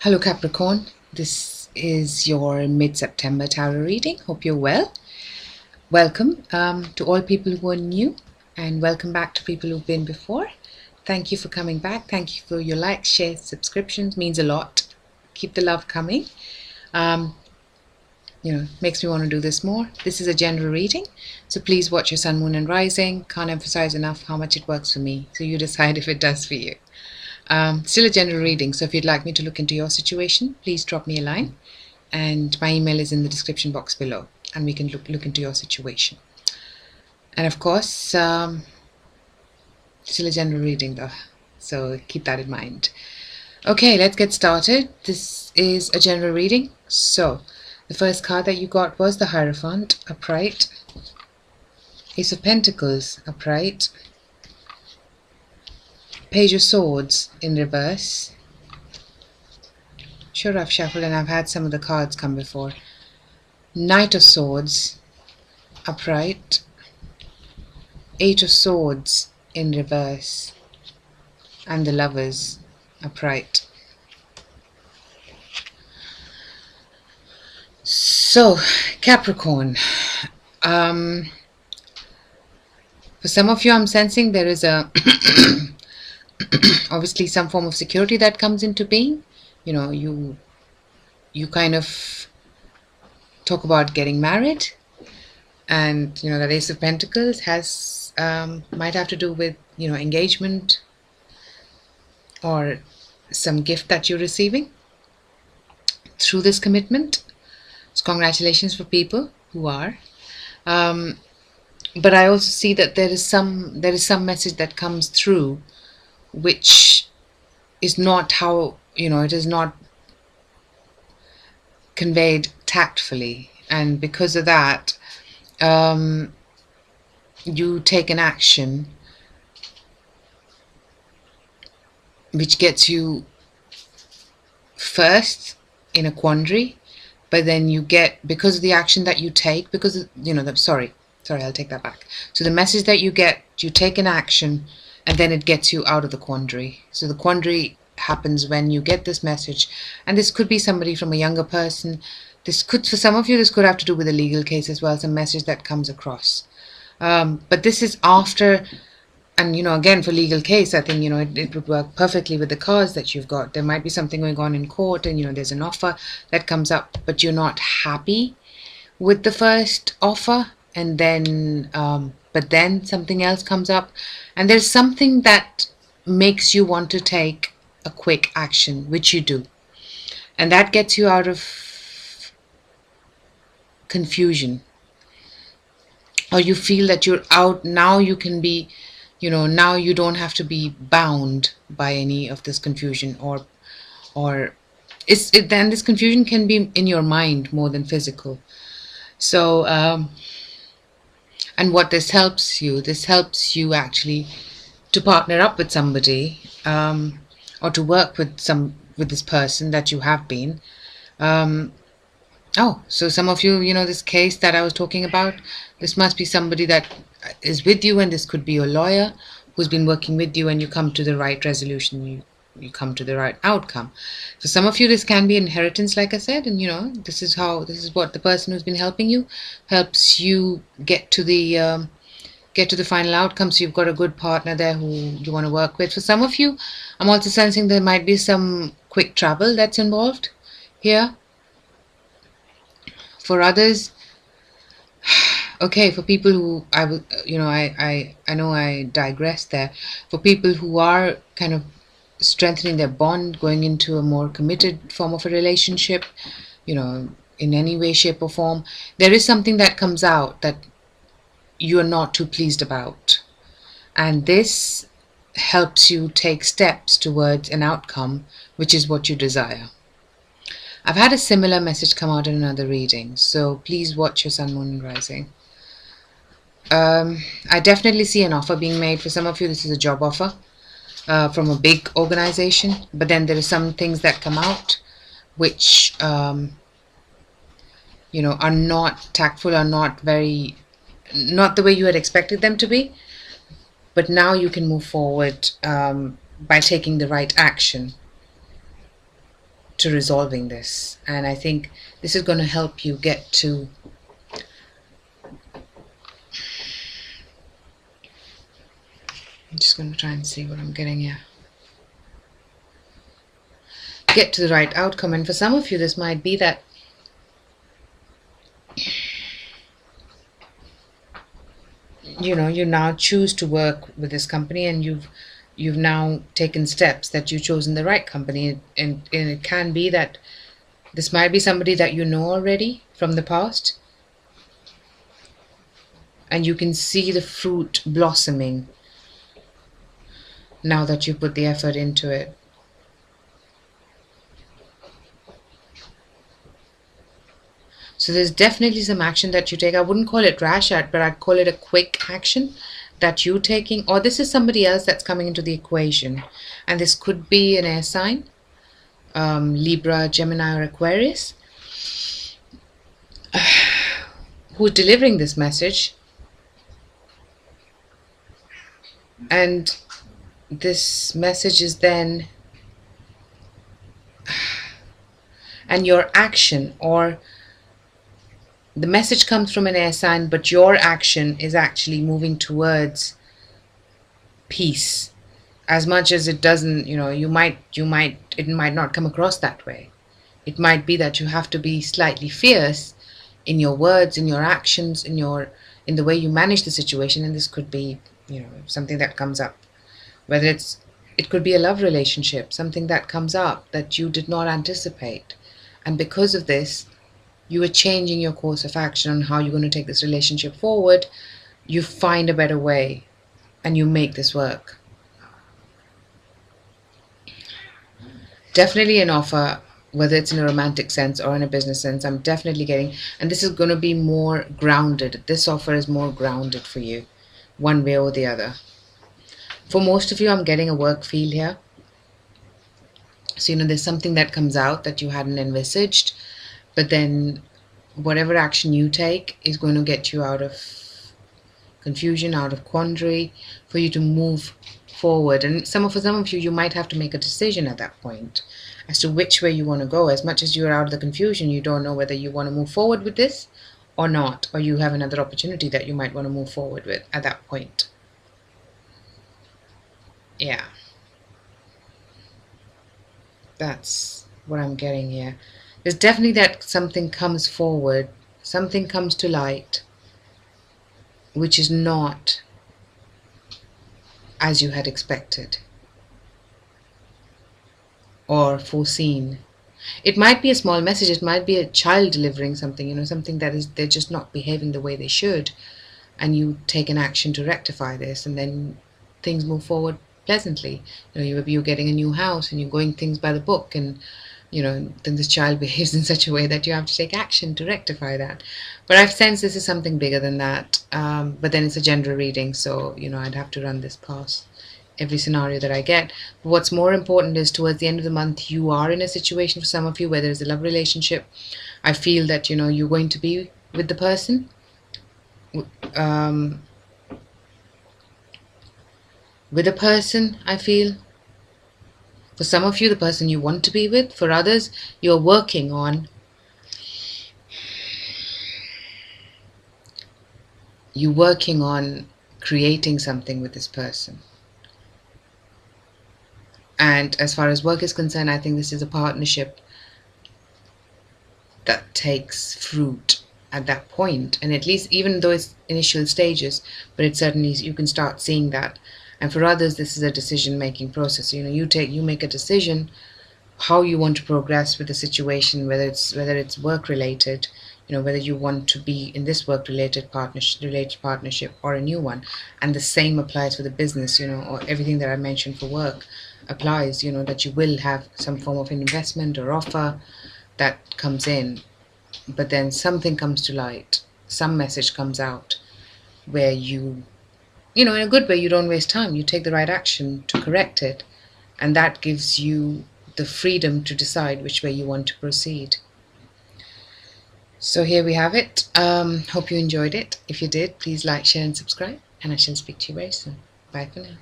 Hello Capricorn, this is your mid-September tarot reading. Hope you're well. Welcome to all people who are new, and welcome back to people who've been before. Thank you for coming back. Thank you for your likes, shares, subscriptions. Means a lot. Keep the love coming. Makes me want to do this more. This is a general reading, so please watch your sun, moon and rising. Can't emphasize enough how much it works for me, so you decide if it does for you. Still a general reading, so if you'd like me to look into your situation, please drop me a line, and my email is in the description box below, and we can look into your situation. And of course, still a general reading though, so keep that in mind. Okay, let's get started. This is a general reading. So the first card that you got was the Hierophant, upright, Ace of Pentacles, upright, Page of Swords in reverse. Sure, I've shuffled and I've had some of the cards come before. Knight of Swords, upright, Eight of Swords in reverse, and the Lovers, upright. So, Capricorn, for some of you I'm sensing there is a obviously some form of security that comes into being. You kind of talk about getting married, and that Ace of Pentacles has might have to do with engagement or some gift that you're receiving through this commitment. So congratulations for people who are. But I also see that there is some message that comes through which is not how, it is not conveyed tactfully, and because of that you take an action which gets you first in a quandary, but then you get, because of the action that you take, because sorry, I'll take that back. So the message that you get, you take an action and then it gets you out of the quandary. So the quandary happens when you get this message, and this could be somebody from a younger person. This could, for some of you, this could have to do with a legal case as well, some message that comes across. But this is after, and again, for legal case, I think it would work perfectly with the cards that you've got. There might be something going on in court, and there's an offer that comes up, but you're not happy with the first offer, and then but then something else comes up, and there's something that makes you want to take a quick action, which you do, and that gets you out of confusion, or you feel that you're out now. You can be, now you don't have to be bound by any of this confusion, or then this confusion can be in your mind more than physical. So and what this helps you actually to partner up with somebody, or to work with this person that you have been. So some of you, this case that I was talking about, this must be somebody that is with you, and this could be a lawyer who's been working with you, and you come to the right resolution, you come to the right outcome. For some of you, this can be inheritance, like I said, and this is what the person who's been helping you helps you get to the final outcome. So you've got a good partner there who you want to work with. For some of you, I'm also sensing there might be some quick travel that's involved here. For others, okay, for people who I know I digressed there. For people who are kind of strengthening their bond, going into a more committed form of a relationship, in any way, shape or form, there is something that comes out that you are not too pleased about, and this helps you take steps towards an outcome which is what you desire. I've had a similar message come out in another reading, so please watch your sun, moon and rising. I definitely see an offer being made. For some of you, this is a job offer from a big organization, but then there are some things that come out which are not tactful, are not the way you had expected them to be. But now you can move forward by taking the right action. to resolving this. And I think this is going to help you get to I'm just going to try and see what I'm getting here. Get to the right outcome. And for some of you, this might be that you now choose to work with this company, and you've now taken steps that you've chosen the right company. And it can be that this might be somebody that you know already from the past, and you can see the fruit blossoming now that you put the effort into it. So there's definitely some action that you take. I wouldn't call it rash act, but I'd call it a quick action that you're taking. Or this is somebody else that's coming into the equation. And this could be an air sign, Libra, Gemini, or Aquarius, who's delivering this message. And this message is then, and your action, or the message comes from an air sign, but your action is actually moving towards peace. As much as it doesn't, it might not come across that way. It might be that you have to be slightly fierce in your words, in your actions, in the way you manage the situation. And this could be, something that comes up, whether it could be a love relationship, something that comes up that you did not anticipate. And because of this, you are changing your course of action on how you're going to take this relationship forward. You find a better way and you make this work. Definitely an offer, whether it's in a romantic sense or in a business sense, I'm definitely getting, and this is going to be more grounded. This offer is more grounded for you, one way or the other. For most of you, I'm getting a work feel here. So, there's something that comes out that you hadn't envisaged. But then whatever action you take is going to get you out of confusion, out of quandary, for you to move forward. And for some of you, you might have to make a decision at that point as to which way you want to go. As much as you're out of the confusion, you don't know whether you want to move forward with this or not, or you have another opportunity that you might want to move forward with at that point. Yeah. That's what I'm getting here. There's definitely that something comes forward, something comes to light, which is not as you had expected or foreseen. It might be a small message, it might be a child delivering something, something that is, they're just not behaving the way they should, and you take an action to rectify this, and then things move forward pleasantly. You're getting a new house and you're going things by the book, and then this child behaves in such a way that you have to take action to rectify that. But I've sensed this is something bigger than that. But then it's a general reading, so I'd have to run this past every scenario that I get. But what's more important is towards the end of the month, you are in a situation, for some of you, where there's a love relationship. I feel that you're going to be with the person. With a person, I feel. For some of you, the person you want to be with. For others, you're working on creating something with this person. And as far as work is concerned, I think this is a partnership that takes fruit at that point. And at least, even though it's initial stages, but it certainly, you can start seeing that. And for others, this is a decision-making process. You make a decision how you want to progress with the situation, whether it's work-related, whether you want to be in this work-related partnership or a new one. And the same applies for the business, or everything that I mentioned for work applies, that you will have some form of investment or offer that comes in, but then something comes to light, some message comes out where in a good way, you don't waste time. You take the right action to correct it. And that gives you the freedom to decide which way you want to proceed. So here we have it. Hope you enjoyed it. If you did, please like, share and subscribe. And I shall speak to you very soon. Bye for now.